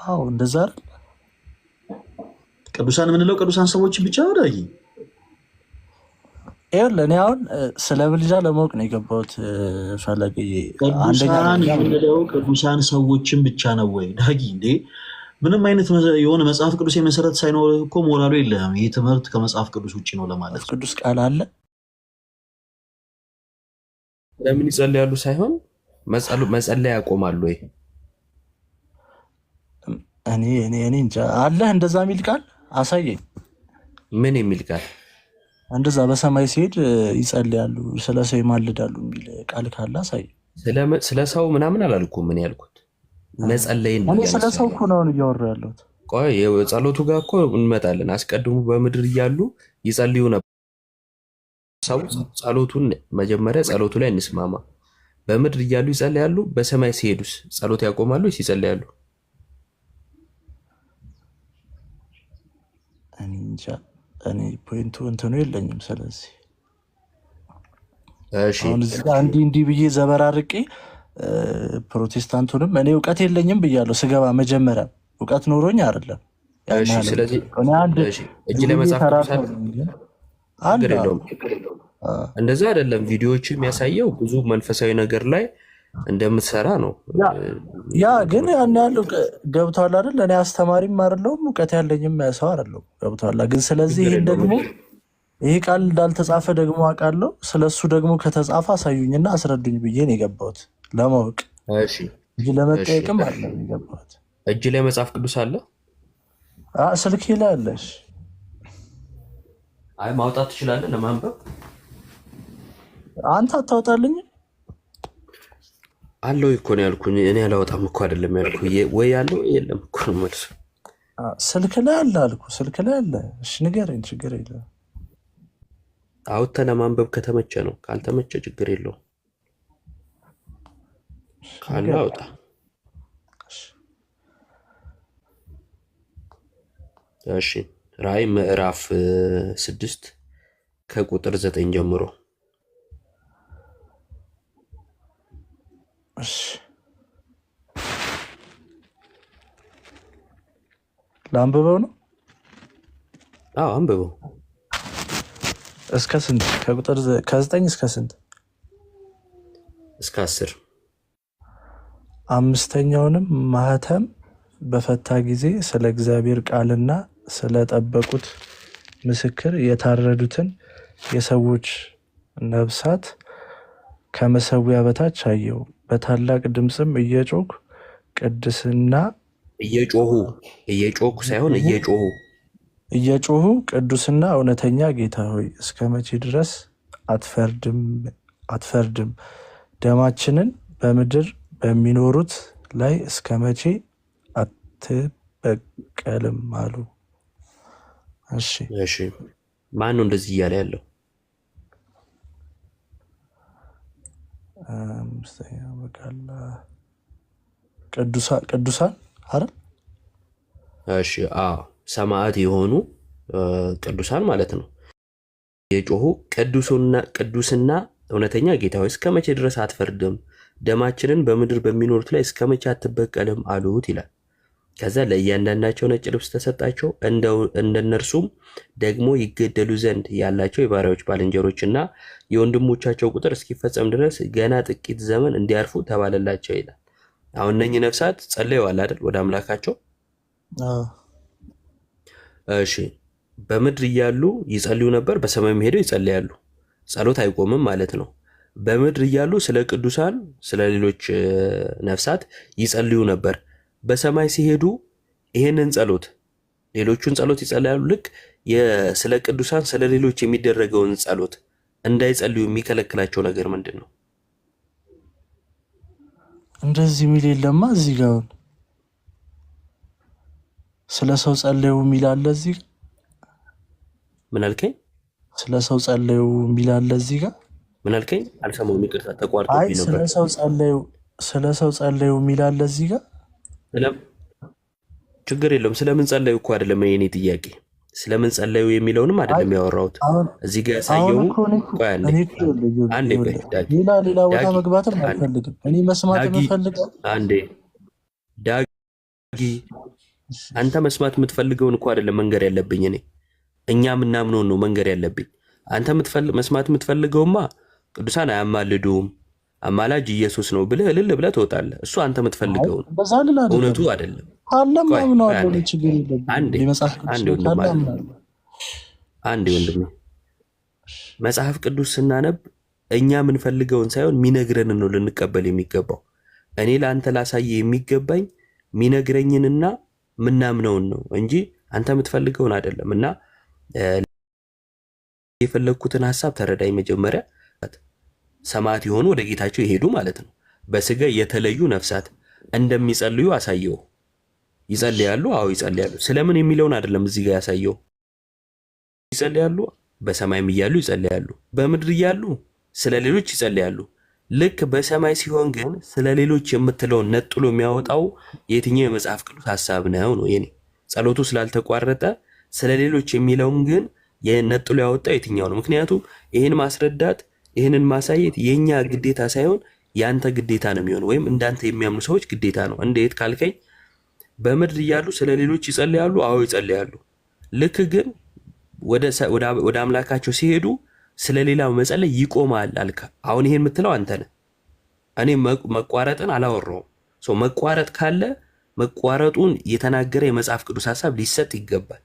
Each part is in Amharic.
አዎ እንደዛ አይደል? ቅዱሳን የምንለው ቅዱሳን ሰዎች ብቻ ነው ዳጊ። ይኸውልህ እኔ አሁን ስለ ምልጃ ለማወቅ ነው የገባሁት ፈለግዬ። አንደኛ ቅዱሳን የምንለው ቅዱሳን ሰዎችን ብቻ ነው ወይ ዳጊ? እንዴ ምንም አይነት የሆነ መጽሐፍ ቅዱስ መሰረት ሳይኖር እኮ ሞራሉ የለም። ይህ ትምህርት ከመጽሐፍ ቅዱስ ውጭ ነው ለማለት ነው። ቅዱስ ቃል አለ። ለምን ይጸልያሉ ሳይሆን መጸለይ ያቆማሉ ወይ? እኔ እንጃ። አለ እንደዛ የሚል ቃል አሳየኝ። ምን የሚል ቃል? እንደዛ በሰማይ ሲሄድ ይጸልያሉ፣ ስለ ሰው ይማልዳሉ የሚል ቃል ካለ አሳየኝ። ስለ ሰው ምናምን አላልኩም። ምን ያልኩት መጸለይን ነው። ስለ ሰው እኮ ነው እያወራሁ ያለሁት። ቆይ ጸሎቱ ጋር እኮ እንመጣለን። አስቀድሞ በምድር እያሉ ይጸልዩ ነበር። ሰው ጸሎቱን መጀመሪያ ጸሎቱ ላይ እንስማማ። በምድር እያሉ ይጸልያሉ፣ በሰማይ ሲሄዱስ ጸሎት ያቆማሉ ወይስ ይጸልያሉ? እኔ እንጃ። እኔ ፖይንቱ እንትኑ የለኝም። ስለዚህ አሁን እዚህ ጋር እንዲህ ብዬ ዘበራርቄ ፕሮቴስታንቱንም እኔ እውቀት የለኝም ብያለሁ ስገባ። መጀመሪያ እውቀት ኖሮኝ አይደለም። ስለዚህ እጅ ለመጻፍ እንደዛ አይደለም። ቪዲዮዎች የሚያሳየው ብዙ መንፈሳዊ ነገር ላይ እንደምትሰራ ነው። ያ ግን ያን ያለው ገብቷል አይደል? እኔ አስተማሪም አይደለሁም እውቀት ያለኝም ሰው አይደለሁም። ገብቷል ግን ስለዚህ ይህን ደግሞ ይሄ ቃል እንዳልተጻፈ ደግሞ አውቃለሁ። ስለሱ ደግሞ ከተጻፈ አሳዩኝና አስረዱኝ ብዬ ነው የገባሁት ለማወቅ እንጂ ለመጠየቅም አለ የገባሁት። እጅ ላይ መጽሐፍ ቅዱስ አለ? ስልኬ ላይ አለሽ? አይ ማውጣት ትችላለህ ለማንበብ። አንተ አታወጣልኝ አለው እኮ ነው ያልኩኝ። እኔ አላወጣም እኮ አይደለም ያልኩኝ። ወይ ያለው የለም እኮ ነው መልሱ። ስልክ ላይ አለ አልኩ። ስልክ ላይ አለ። እሺ ንገረኝ፣ ችግር የለውም። አውጥተህ ለማንበብ ከተመቸ ነው፣ ካልተመቸ ችግር የለውም። ካለ አውጣ። እሺ ራዕይ ምዕራፍ 6 ከቁጥር 9 ጀምሮ። ለአንብበው ነው? አዎ አንብበው። እስከ ስንት? ከቁጥር ከ9 እስከ ስንት? እስከ 10። አምስተኛውንም ማህተም በፈታ ጊዜ ስለ እግዚአብሔር ቃልና ስለጠበቁት ምስክር የታረዱትን የሰዎች ነፍሳት ከመሰዊያ በታች አየው። በታላቅ ድምፅም እየጮሁ ሳይሆን እየጮሁ ቅዱስና እውነተኛ ጌታ ሆይ እስከ መቼ ድረስ አትፈርድም? ደማችንን በምድር በሚኖሩት ላይ እስከ መቼ አትበቀልም አሉ። እሺ ማን ነው እንደዚህ እያለ ያለው? ቅዱሳን አይደል? እሺ ሰማዕት የሆኑ ቅዱሳን ማለት ነው። የጮሁ ቅዱስና እውነተኛ ጌታ ሆይ እስከ መቼ ድረስ አትፈርድም? ደማችንን በምድር በሚኖሩት ላይ እስከ መቼ አትበቀልም አሉት ይላል። ከዛ ለእያንዳንዳቸው ነጭ ልብስ ተሰጣቸው፣ እንደነርሱም ደግሞ ይገደሉ ዘንድ ያላቸው የባሪያዎች ባልንጀሮችና የወንድሞቻቸው ቁጥር እስኪፈጸም ድረስ ገና ጥቂት ዘመን እንዲያርፉ ተባለላቸው ይላል። አሁን እነኚህ ነፍሳት ጸልየዋል አይደል ወደ አምላካቸው? እሺ በምድር እያሉ ይጸልዩ ነበር፣ በሰማይም ሄደው ይጸልያሉ። ጸሎት አይቆምም ማለት ነው። በምድር እያሉ ስለ ቅዱሳን ስለ ሌሎች ነፍሳት ይጸልዩ ነበር። በሰማይ ሲሄዱ ይሄንን ጸሎት ሌሎቹን ጸሎት ይጸልያሉ። ልክ ስለ ቅዱሳን ስለ ሌሎች የሚደረገውን ጸሎት እንዳይጸልዩ የሚከለክላቸው ነገር ምንድን ነው? እንደዚህ የሚል የለማ። እዚህ ጋር ስለ ሰው ጸለዩ የሚል አለ። እዚህ ምን አልከኝ? ስለ ሰው ጸለዩ የሚል አለ እዚህ ጋር። ምን አልከኝ? አልሰማሁም፣ ይቅርታ ተቋርጦብኝ ነበር። ስለ ሰው ጸለዩ የሚል አለ እዚህ ጋር። ችግር የለውም። ስለምን ጸለዩ እኮ አይደለም የኔ ጥያቄ። ስለምን ጸለዩ የሚለውንም አይደለም ያወራሁት። እዚህ ጋር ያሳየው ሌላ ቦታ መግባትም አልፈልግም። እኔ መስማት የምፈልገው አንተ መስማት የምትፈልገውን እኮ አይደለም መንገር ያለብኝ እኔ እኛ ምናምነውን ነው መንገር ያለብኝ። አንተ መስማት የምትፈልገውማ ቅዱሳን አያማልዱም አማላጅ ኢየሱስ ነው ብለህ እልል ብለህ ትወጣለህ። እሱ አንተ የምትፈልገውን እውነቱ አይደለም። አንድ ወንድም መጽሐፍ ቅዱስ ስናነብ እኛ የምንፈልገውን ሳይሆን ሚነግረንን ነው ልንቀበል የሚገባው። እኔ ለአንተ ላሳየ የሚገባኝ ሚነግረኝንና ምናምነውን ነው እንጂ አንተ የምትፈልገውን አይደለም። እና የፈለግኩትን ሀሳብ ተረዳኝ። መጀመሪያ ሰማዕት የሆኑ ወደ ጌታቸው ይሄዱ ማለት ነው። በስጋ የተለዩ ነፍሳት እንደሚጸልዩ አሳየው። ይጸልያሉ። አዎ ይጸልያሉ። ስለምን የሚለውን አይደለም እዚህ ጋር ያሳየው። ይጸልያሉ። በሰማይም እያሉ ይጸልያሉ። በምድር እያሉ ስለ ሌሎች ይጸልያሉ። ልክ በሰማይ ሲሆን ግን ስለ ሌሎች የምትለውን ነጥሎ የሚያወጣው የትኛው የመጽሐፍ ቅዱስ ሀሳብ ነው ነው የኔ ጸሎቱ ስላልተቋረጠ ስለ ሌሎች የሚለውን ግን ነጥሎ ያወጣው የትኛው ነው? ምክንያቱም ይህን ማስረዳት ይህንን ማሳየት የኛ ግዴታ ሳይሆን ያንተ ግዴታ ነው የሚሆነው፣ ወይም እንዳንተ የሚያምኑ ሰዎች ግዴታ ነው። እንዴት ካልከኝ በምድር እያሉ ስለ ሌሎች ይጸልያሉ። አዎ ይጸልያሉ። ልክ ግን ወደ አምላካቸው ሲሄዱ ስለ ሌላው መጸለይ ይቆማል አልካ። አሁን ይሄን የምትለው አንተ ነህ። እኔ መቋረጥን አላወራውም። መቋረጥ ካለ መቋረጡን የተናገረ የመጽሐፍ ቅዱስ ሀሳብ ሊሰጥ ይገባል።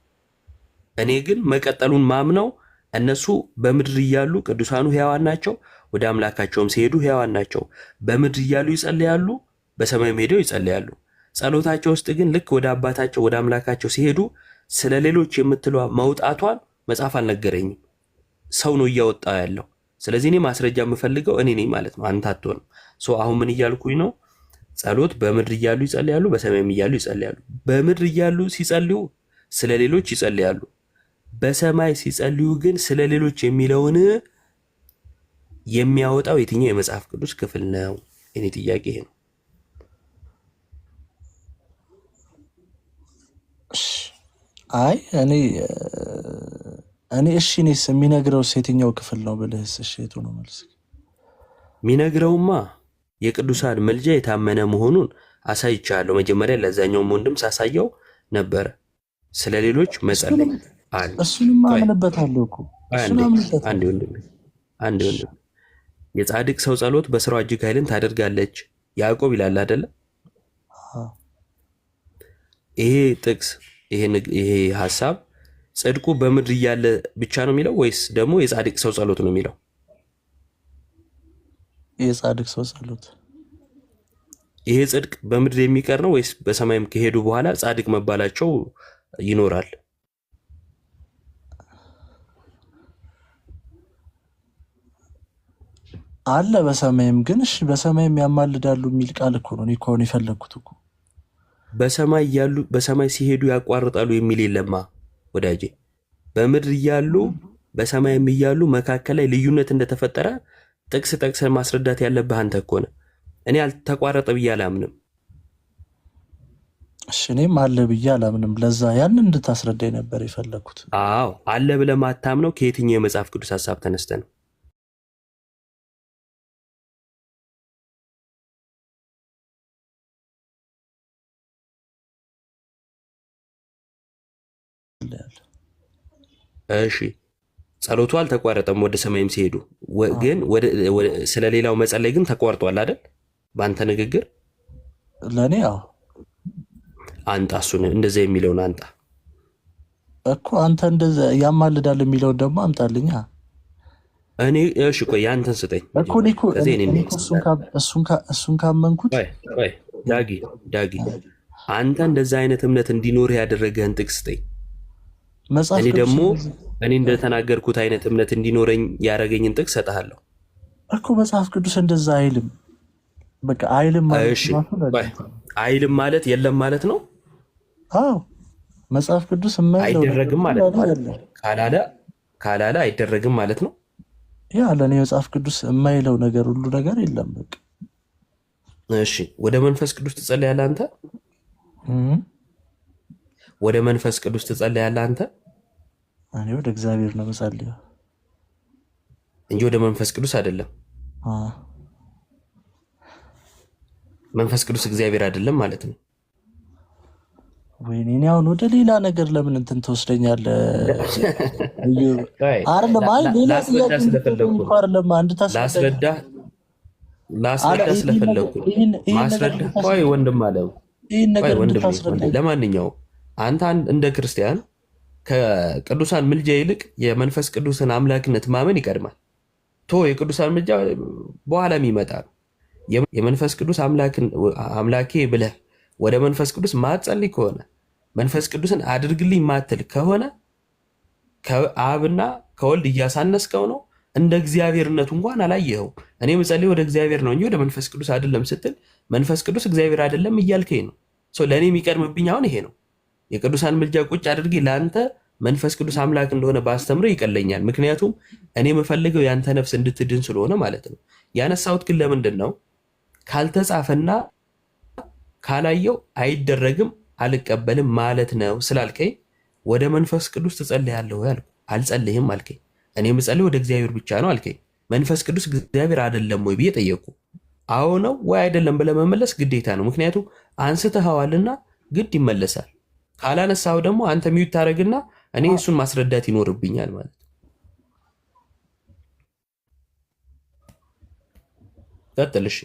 እኔ ግን መቀጠሉን ማምነው እነሱ በምድር እያሉ ቅዱሳኑ ሕያዋን ናቸው፣ ወደ አምላካቸውም ሲሄዱ ሕያዋን ናቸው። በምድር እያሉ ይጸልያሉ፣ በሰማይም ሄደው ይጸልያሉ። ጸሎታቸው ውስጥ ግን ልክ ወደ አባታቸው ወደ አምላካቸው ሲሄዱ ስለ ሌሎች የምትለዋ መውጣቷን መጽሐፍ አልነገረኝም። ሰው ነው እያወጣ ያለው። ስለዚህ እኔ ማስረጃ የምፈልገው እኔ ነኝ ማለት ነው፣ አንተ አትሆንም። አሁን ምን እያልኩኝ ነው? ጸሎት በምድር እያሉ ይጸልያሉ፣ በሰማይም እያሉ ይጸልያሉ። በምድር እያሉ ሲጸልዩ ስለ ሌሎች ይጸልያሉ። በሰማይ ሲጸልዩ ግን ስለ ሌሎች የሚለውን የሚያወጣው የትኛው የመጽሐፍ ቅዱስ ክፍል ነው? እኔ ጥያቄ ይሄ ነው። አይ እኔ እሺ እኔስ የሚነግረው የትኛው ክፍል ነው ብልህስ እሺ የቱ ነው መልስ? የሚነግረውማ የቅዱሳን ምልጃ የታመነ መሆኑን አሳይቻለሁ። መጀመሪያ ለዛኛውም ወንድም ሳሳየው ነበረ። ስለ ሌሎች መጸለይ እሱንም አምንበታለሁ እኮ አንድ ወንድም የጻድቅ ሰው ጸሎት በስራው እጅግ ኃይልን ታደርጋለች ያዕቆብ ይላል አይደለ? ይሄ ጥቅስ ይሄ ሐሳብ ጽድቁ በምድር እያለ ብቻ ነው የሚለው ወይስ ደግሞ የጻድቅ ሰው ጸሎት ነው የሚለው? የጻድቅ ሰው ጸሎት። ይሄ ጽድቅ በምድር የሚቀር ነው ወይስ በሰማይም ከሄዱ በኋላ ጻድቅ መባላቸው ይኖራል? አለ በሰማይም ግን እሺ በሰማይም ያማልዳሉ የሚል ቃል እኮ ነው እኔ እኮ አሁን የፈለግኩት እኮ። በሰማይ እያሉ በሰማይ ሲሄዱ ያቋርጣሉ የሚል የለማ ወዳጄ። በምድር እያሉ በሰማይም እያሉ መካከል ላይ ልዩነት እንደተፈጠረ ጥቅስ ጠቅሰህ ማስረዳት ያለብህ አንተ እኮ ነህ። እኔ አልተቋረጠ ብዬ አላምንም። እሺ እኔም አለ ብዬ አላምንም። ለዛ ያን እንድታስረዳኝ ነበር የፈለግኩት። አዎ አለ ብለህ ማታምነው ከየትኛው የመጽሐፍ ቅዱስ ሀሳብ ተነስተህ ነው? እሺ ጸሎቱ አልተቋረጠም ወደ ሰማይም ሲሄዱ ግን ስለሌላው መጸለይ ግን ተቋርጧል አይደል? በአንተ ንግግር ለእኔ ያው አንጣ እሱን እንደዛ የሚለውን አንጣ እኮ አንተ እንደዛ ያማልዳል የሚለውን ደግሞ አምጣልኛ። እኔ እሺ ቆይ ያንተን ስጠኝ እኮ እሱን ካመንኩት ዳጊ አንተ እንደዛ አይነት እምነት እንዲኖር ያደረገህን ጥቅስ ስጠኝ። እኔ ደግሞ እኔ እንደተናገርኩት አይነት እምነት እንዲኖረኝ ያደረገኝን ጥቅስ ሰጥሃለሁ እኮ። መጽሐፍ ቅዱስ እንደዛ አይልም። በቃ አይልም ማለት የለም ማለት ነው። አዎ መጽሐፍ ቅዱስ አይደረግም ማለት ነው። ካላለ አይደረግም ማለት ነው። ያ ለእኔ መጽሐፍ ቅዱስ የማይለው ነገር ሁሉ ነገር የለም። በቃ እሺ ወደ መንፈስ ቅዱስ ትጸልያለህ አንተ? ወደ መንፈስ ቅዱስ ትጸልያለህ አንተ? እኔ ወደ እግዚአብሔር ነው የምጸልየው እንጂ ወደ መንፈስ ቅዱስ አይደለም። መንፈስ ቅዱስ እግዚአብሔር አይደለም ማለት ነው። ወይኔ እኔ አሁን ወደ ሌላ ነገር ለምን እንትን ትወስደኛለህ? አይደለም አይ ሌላ ላስረዳ ጥያቄ ስለፈለኩ ነው። አይደለም አንድ ታስረዳ ላስረዳ ስለፈለኩ ነው። ማስረዳ ቆይ ወንድም አለው ይህን ቆይ ነገር ወንድም። እንድታስረዳ ለማንኛውም አንተ እንደ ክርስቲያን ከቅዱሳን ምልጃ ይልቅ የመንፈስ ቅዱስን አምላክነት ማመን ይቀድማል። የቅዱሳን ምልጃ በኋላም ይመጣል። የመንፈስ ቅዱስ አምላኬ ብለህ ወደ መንፈስ ቅዱስ ማትጸልይ ከሆነ መንፈስ ቅዱስን አድርግልኝ ማትል ከሆነ ከአብና ከወልድ እያሳነስከው ነው። እንደ እግዚአብሔርነቱ እንኳን አላየኸው። እኔ ምጸልይ ወደ እግዚአብሔር ነው እንጂ ወደ መንፈስ ቅዱስ አይደለም ስትል መንፈስ ቅዱስ እግዚአብሔር አይደለም እያልከኝ ነው። ለእኔ የሚቀድምብኝ አሁን ይሄ ነው። የቅዱሳን ምልጃ ቁጭ አድርጌ ለአንተ መንፈስ ቅዱስ አምላክ እንደሆነ ባስተምረው ይቀለኛል። ምክንያቱም እኔ የምፈልገው ያንተ ነፍስ እንድትድን ስለሆነ ማለት ነው። ያነሳሁት ግን ለምንድን ነው ካልተጻፈና ካላየው አይደረግም አልቀበልም ማለት ነው ስላልከኝ ወደ መንፈስ ቅዱስ ትጸልያለህ ወይ አልኩ። አልጸልይም አልከኝ። እኔ የምጸልይ ወደ እግዚአብሔር ብቻ ነው አልከኝ። መንፈስ ቅዱስ እግዚአብሔር አይደለም ወይ ብዬ ጠየቁ። አዎ ነው ወይ አይደለም ብለህ መመለስ ግዴታ ነው። ምክንያቱም አንስተኸዋልና ግድ ይመለሳል። ካላነሳው ደግሞ አንተ ሚዩት ታደርግና እኔ እሱን ማስረዳት ይኖርብኛል ማለት ነው። ቀጥል እሺ።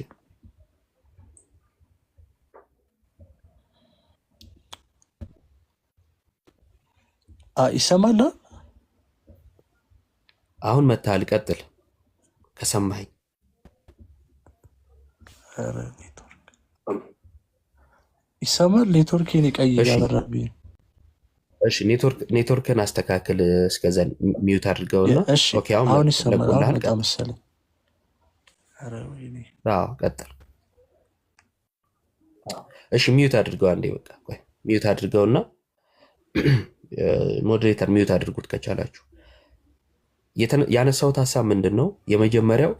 ይሰማል? አሁን መታል። ቀጥል ከሰማኸኝ። ይሰማል? ኔትወርኬን ቀይ ያበራብኝ። እሺ ኔትወርክን አስተካክል። እስከዛ ሚዩት አድርገውና ኦኬ አሁን ይሰማል። አሁን በጣም መሰለኝ። ቀጥል እሺ። ሚዩት አድርገው አንዴ። በቃ ቆይ ሚዩት አድርገውና ሞዴሬተር ሚዩት አድርጉት ከቻላችሁ። ያነሳሁት ሀሳብ ምንድን ነው? የመጀመሪያው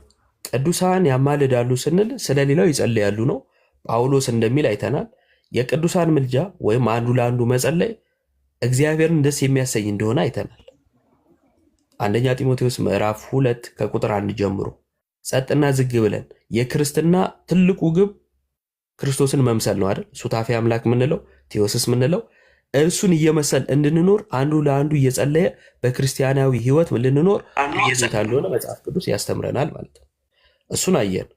ቅዱሳን ያማልዳሉ ስንል ስለሌላው ይጸልያሉ ነው። ጳውሎስ እንደሚል አይተናል። የቅዱሳን ምልጃ ወይም አንዱ ለአንዱ መጸለይ እግዚአብሔርን ደስ የሚያሰኝ እንደሆነ አይተናል። አንደኛ ጢሞቴዎስ ምዕራፍ 2 ከቁጥር 1 ጀምሮ ጸጥና ዝግ ብለን የክርስትና ትልቁ ግብ ክርስቶስን መምሰል ነው አይደል? ሱታፌ አምላክ ምንለው ቴዎስስ ምንለው እርሱን እየመሰል እንድንኖር አንዱ ለአንዱ እየጸለየ በክርስቲያናዊ ህይወት ልንኖር ጌታ እንደሆነ መጽሐፍ ቅዱስ ያስተምረናል ማለት ነው። እሱን አየን።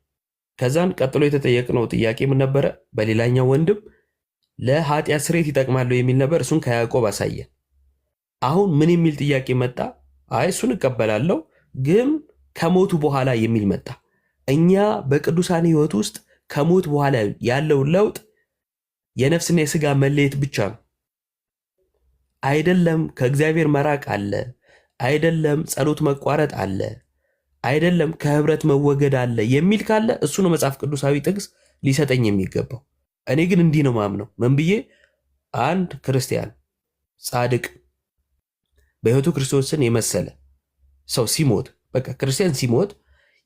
ከዛን ቀጥሎ የተጠየቅነው ጥያቄ ምን ነበረ? በሌላኛው ወንድም ለኃጢአት ስርየት ይጠቅማሉ የሚል ነበር። እሱን ከያዕቆብ አሳየን። አሁን ምን የሚል ጥያቄ መጣ? አይ እሱን እቀበላለሁ ግን ከሞቱ በኋላ የሚል መጣ። እኛ በቅዱሳን ህይወት ውስጥ ከሞት በኋላ ያለው ለውጥ የነፍስና የስጋ መለየት ብቻ ነው። አይደለም ከእግዚአብሔር መራቅ አለ፣ አይደለም ጸሎት መቋረጥ አለ፣ አይደለም ከህብረት መወገድ አለ የሚል ካለ እሱ ነው መጽሐፍ ቅዱሳዊ ጥቅስ ሊሰጠኝ የሚገባው። እኔ ግን እንዲህ ነው ማምነው። ምን ብዬ? አንድ ክርስቲያን ጻድቅ በህይወቱ ክርስቶስን የመሰለ ሰው ሲሞት፣ በቃ ክርስቲያን ሲሞት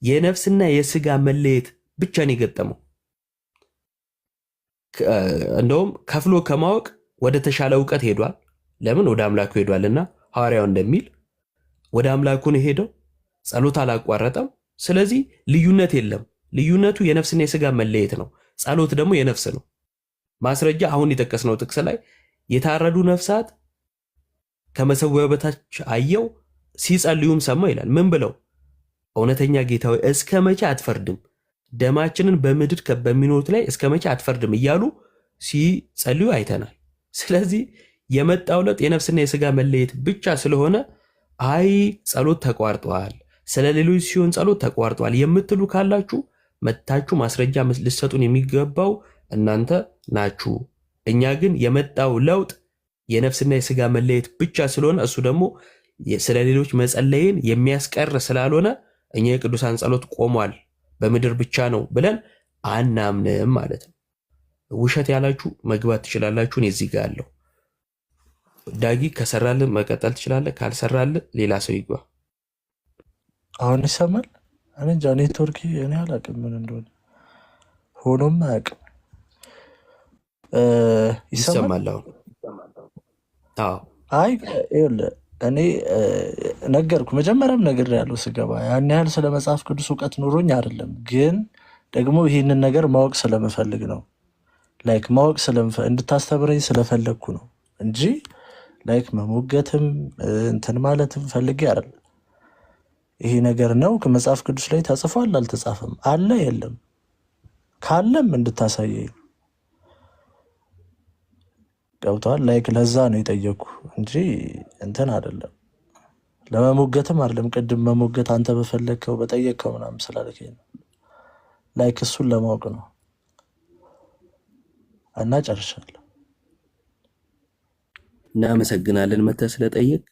የነፍስና የስጋ መለየት ብቻ ነው የገጠመው። እንደውም ከፍሎ ከማወቅ ወደ ተሻለ እውቀት ሄዷል። ለምን? ወደ አምላኩ ሄዷልና ሐዋርያው እንደሚል ወደ አምላኩ ነው ሄደው። ጸሎት አላቋረጠም። ስለዚህ ልዩነት የለም። ልዩነቱ የነፍስና የስጋ መለየት ነው። ጸሎት ደግሞ የነፍስ ነው። ማስረጃ አሁን የጠቀስነው ጥቅስ ላይ የታረዱ ነፍሳት ከመሰዊያው በታች አየው ሲጸልዩም ሰማው ይላል። ምን ብለው? እውነተኛ ጌታ ሆይ እስከ መቼ አትፈርድም? ደማችንን በምድር በሚኖሩት ላይ እስከ መቼ አትፈርድም እያሉ ሲጸልዩ አይተናል። ስለዚህ የመጣው ለውጥ የነፍስና የስጋ መለየት ብቻ ስለሆነ አይ ጸሎት ተቋርጧል፣ ስለ ሌሎች ሲሆን ጸሎት ተቋርጧል የምትሉ ካላችሁ መታችሁ ማስረጃ ልሰጡን የሚገባው እናንተ ናችሁ። እኛ ግን የመጣው ለውጥ የነፍስና የስጋ መለየት ብቻ ስለሆነ እሱ ደግሞ ስለ ሌሎች መጸለይን የሚያስቀር ስላልሆነ እኛ የቅዱሳን ጸሎት ቆሟል በምድር ብቻ ነው ብለን አናምንም ማለት ነው። ውሸት ያላችሁ መግባት ትችላላችሁ። እኔ እዚህ ጋር አለው። ዳጊ ከሰራልን መቀጠል ትችላለህ፣ ካልሰራልን ሌላ ሰው ይግባ። አሁን ይሰማል? እኔ እንጃ ኔትወርክ እኔ አላውቅም ምን እንደሆነ ሆኖም አያውቅም። ይሰማል አሁን? አይ ይኸውልህ እኔ ነገርኩ መጀመሪያም ነገር ያለው ስገባ ያን ያህል ስለ መጽሐፍ ቅዱስ እውቀት ኑሮኝ አይደለም፣ ግን ደግሞ ይህንን ነገር ማወቅ ስለምፈልግ ነው። ላይክ ማወቅ እንድታስተምረኝ ስለፈለግኩ ነው። እንጂ ላይክ መሞገትም እንትን ማለትም ፈልጌ አይደለም። ይሄ ነገር ነው ከመጽሐፍ ቅዱስ ላይ ተጽፏል አልተጻፈም፣ አለ የለም፣ ካለም እንድታሳየኝ ገብቷል። ላይክ ለዛ ነው የጠየኩ እንጂ እንትን አይደለም፣ ለመሞገትም አይደለም። ቅድም መሞገት አንተ በፈለግከው በጠየቅከው ምናምን ስላልከኝ ነው። ላይክ እሱን ለማወቅ ነው እና ጨርሻለሁ። እናመሰግናለን መተህ ስለጠየቅ